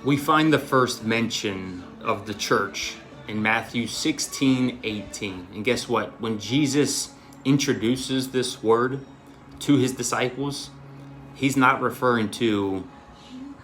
We find the first mention of the church in Matthew 16:18. And guess what? When Jesus introduces this word to his disciples, he's not referring to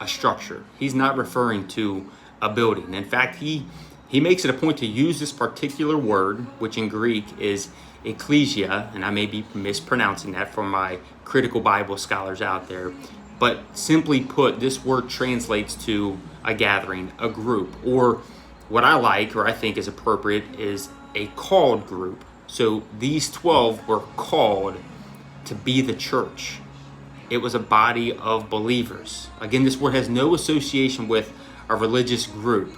a structure. He's not referring to a building. In fact, he makes it a point to use this particular word, which in Greek is ecclesia, and I may be mispronouncing that for my critical Bible scholars out there. But simply put, this word translates to a gathering, a group, or what I like, or I think is appropriate, is a called group. So these 12 were called to be the church. It was a body of believers. Again, this word has no association with a religious group.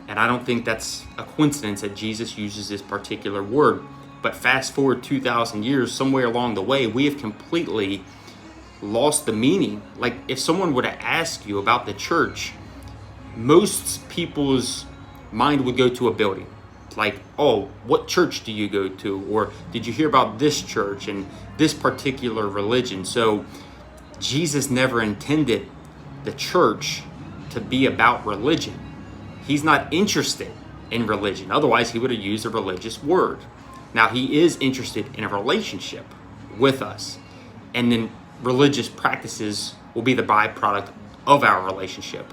And I don't think that's a coincidence that Jesus uses this particular word. But fast forward 2,000 years, somewhere along the way, we have completely lost the meaning. Like if someone were to ask you about the church, most people's mind would go to a building. Like, oh, what church do you go to? Or did you hear about this church and this particular religion? So Jesus never intended the church to be about religion. He's not interested in religion. Otherwise, he would have used a religious word. Now, he is interested in a relationship with us. And then religious practices will be the byproduct of our relationship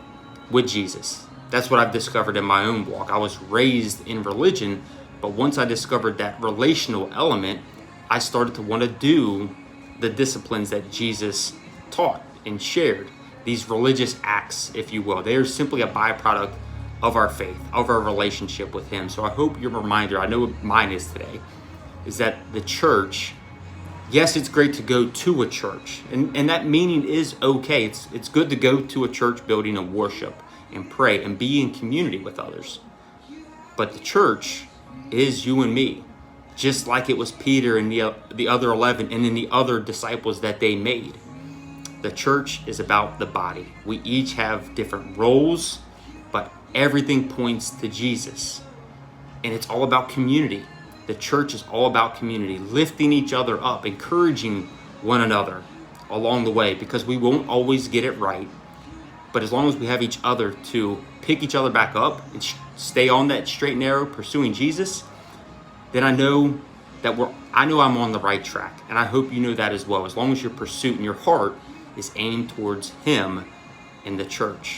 with Jesus. That's what I've discovered in my own walk. I was raised in religion, but once I discovered that relational element, I started to want to do the disciplines that Jesus taught and shared. These religious acts, if you will, they are simply a byproduct of our faith, of our relationship with him. So I hope your reminder, I know what mine is today, is that the church, yes, it's great to go to a church, and that meaning is okay. It's good to go to a church building and worship and pray and be in community with others. But the church is you and me, just like it was Peter and the other 11 and then the other disciples that they made. The church is about the body. We each have different roles, but everything points to Jesus. And it's all about community. The church is all about community, lifting each other up, encouraging one another along the way, because we won't always get it right. But as long as we have each other to pick each other back up and stay on that straight and narrow, pursuing Jesus, then I know I'm on the right track. And I hope you know that as well. As long as your pursuit and your heart is aimed towards him in the church.